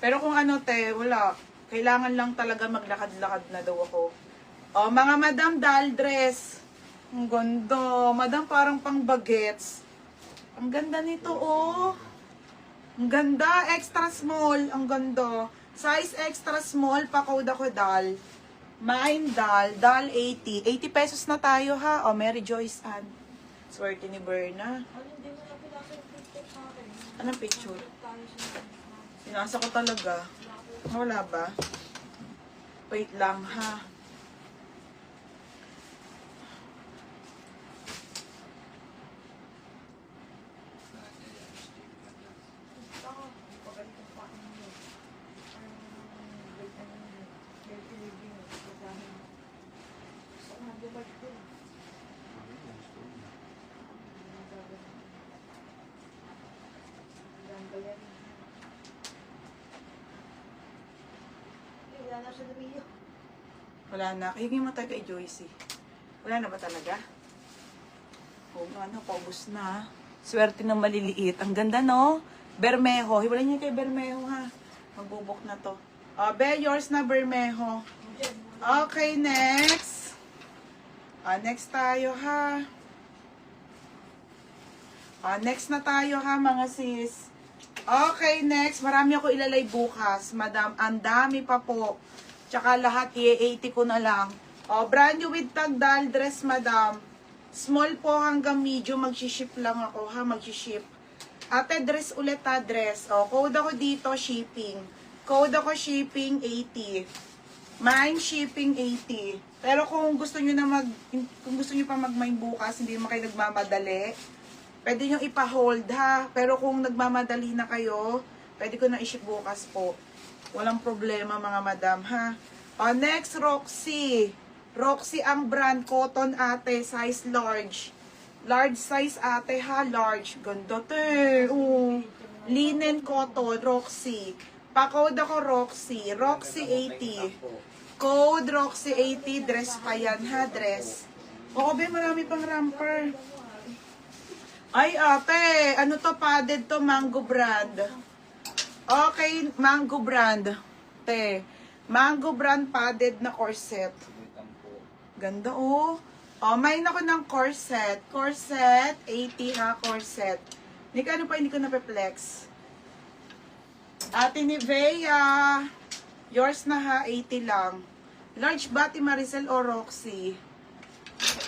Pero kung ano te, wala. Kailangan lang talaga maglakad-lakad na daw ako. Oh, mga madam doll dress. Ang ganda. Madam parang pang bagets. Ang ganda nito oh. Ang ganda. Extra small. Ang ganda. Size extra small. Pa-code ako doll. Mine doll. Doll 80. 80 pesos na tayo ha. Oh, Mary Joyce Ann. Swerte ni Berna. Anong picture? Sinasa ko talaga. Wala ba? Wait lang ha. Wala na. Hingin mo tayo kay Joycey. Wala na ba talaga? Oo nga, ano, paubos na. Swerte ng maliliit. Ang ganda, no? Bermejo. Hiwalay niyo kay Bermejo, ha? Magbubok na to. Be, yours na, Bermejo. Okay, next. Next tayo, ha? Next na tayo, ha, mga sis. Okay, next. Marami ako ilalay bukas, madam. Ang dami pa po. Tsaka lahat, i-80 ko na lang. Brand new with tag doll dress, madam. Small po hanggang medium. Mag-ship lang ako, ha? Mag-ship. Ate, dress ulit, ha? Dress. Code ako dito, shipping. Code ako shipping, 80. Mine, shipping, 80. Pero kung gusto nyo pa mag-mine bukas, hindi naman kayo nagmamadali, pwede nyo ipa-hold, ha? Pero kung nagmamadali na kayo, pwede ko na i-ship bukas po. Walang problema, mga madam, ha? Next, Roxy. Roxy ang brand. Cotton, ate. Size large. Large size, ate, ha? Large. Ganda, te. Linen cotton, Roxy. Pa-code ako, Roxy. Roxy 80. Code, Roxy 80. Dress pa yan, ha? Dress. Be, marami pang ramper. Ay, ate. Ano to? Padded to, Mango brand. Okay, Mango brand. Te. Mango brand padded na corset. Ganda, oh. Main ako ng corset. Corset, 80 ha, corset. Hindi ko na-perplex. Ate Nivea. Yours na ha, 80 lang. Large bati Maricel o Roxy?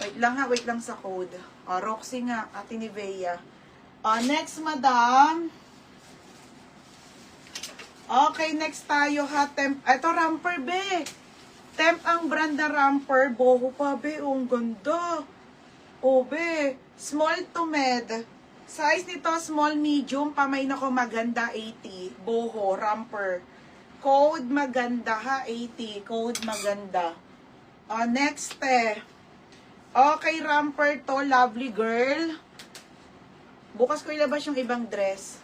Wait lang ha, wait lang sa code. Roxy nga, Ate Nivea. Next, madam. Okay, next tayo ha. Temp. Ito, ramper, be. Temp ang brand na ramper. Boho pa, be. Ang ganda. Be. Small to med. Size nito, small, medium. Pamay na ko maganda, 80. Boho, ramper. Code maganda ha, 80. Code maganda. Next, okay, ramper to. Lovely girl. Bukas ko ilabas yung ibang dress.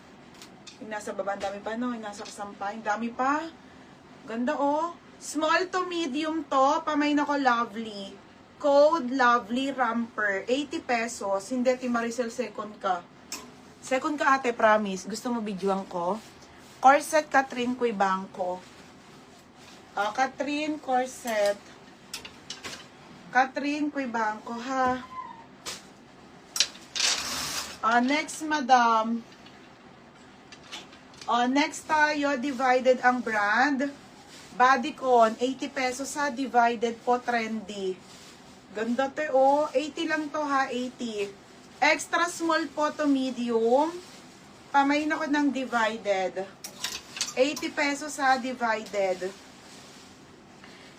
Yung nasa baba, ang dami pa, no? Yung nasa kasampay, ang dami pa. Ganda, oh. Small to medium to. Pamay na ko, lovely. Code, lovely, ramper. 80 pesos. Hindi, Ti Maricel, second ka. Second ka, ate, promise. Gusto mo videoan ko? Corset, Catherine Cuibanco. Catherine, corset. Catherine Cuibanco, ha? Next, madam. Next tayo, divided ang brand. Bodycon, 80 pesos ha, divided po, trendy. Ganda te, 80 lang to ha, 80. Extra small po to medium. Pamain ako ng divided. 80 pesos ha, divided.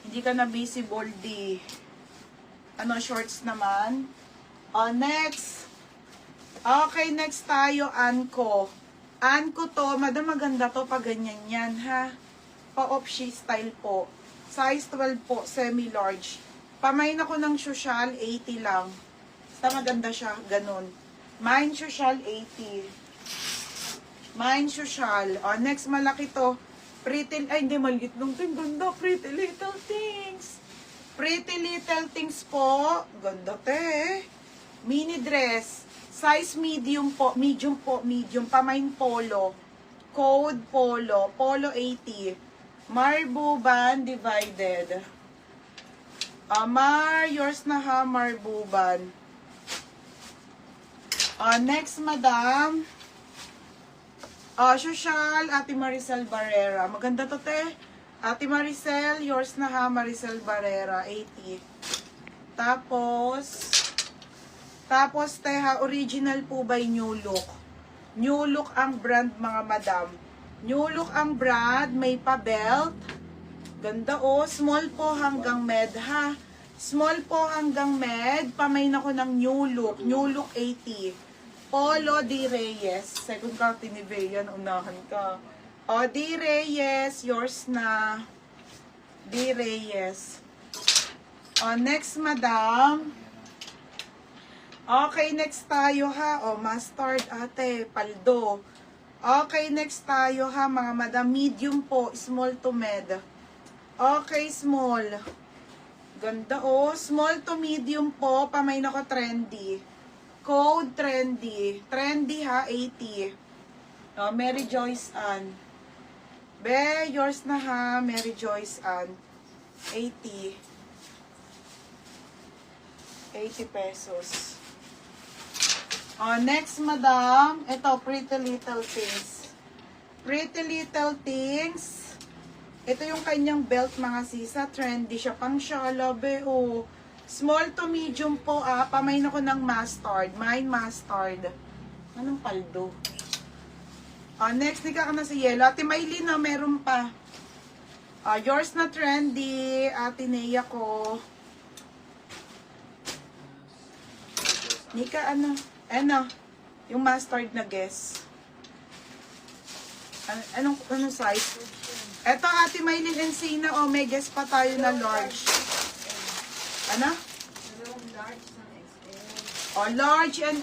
Hindi ka na visible di. Shorts naman. Next. Okay, next tayo, Anko. Anko to, madam, maganda to pag ganyan yan, ha? Pa-opshi style po. Size 12 po, semi-large. Pamain ako ng social, 80 lang. Basta maganda siya, ganun. Mine social, 80. Mine social. Next, malaki to. Pretty, ay hindi, maliit lang to. Ganda, Pretty Little Things. Pretty Little Things po. Ganda te. Mini dress. Size medium po. Medium po. Medium. Pamain polo. Code polo. Polo 80. Marbuban divided. Mar, yours na ha, Marbuban. Next, madam. Social, Ate Maricel Barrera. Maganda to, te. Ate Maricel, yours na ha, Maricel Barrera, 80. Tapos, te ha, original po by New Look. New Look ang brand, mga madam. New Look ang brand, may pa-belt. Ganda small po hanggang med ha. Small po hanggang med, pamain ako ng New Look. New Look 80. Polo Di Reyes. Second ka, Tiniveyan, unahan ka. Di Reyes, yours na. Di Reyes. Next, madam. Okay, next tayo ha. Mustard, ate, paldo. Okay, next tayo ha, mga madam. Medium po, small to med. Okay, small. Ganda small to medium po, pamain ako trendy. Code trendy. Trendy ha, 80. Mary Joyce Ann. Be, yours na ha, Mary Joyce Ann. 80. 80 pesos. Next, madam. Ito, Pretty Little Things. Pretty Little Things. Ito yung kanyang belt, mga sisa. Trendy siya. Pang shala, be, Small to medium po, pamain ako ng mustard. Mine mustard. Anong paldo? Next, nika ka na si Yellow. Ate Maylin na, meron pa. Yours na trendy. Ate Nea ko. Nika, ano? Yung mustard na guess. Anong size? Eto, Ate Maylin Encina. May guess pa tayo na large. Ano? Large and XL. Large and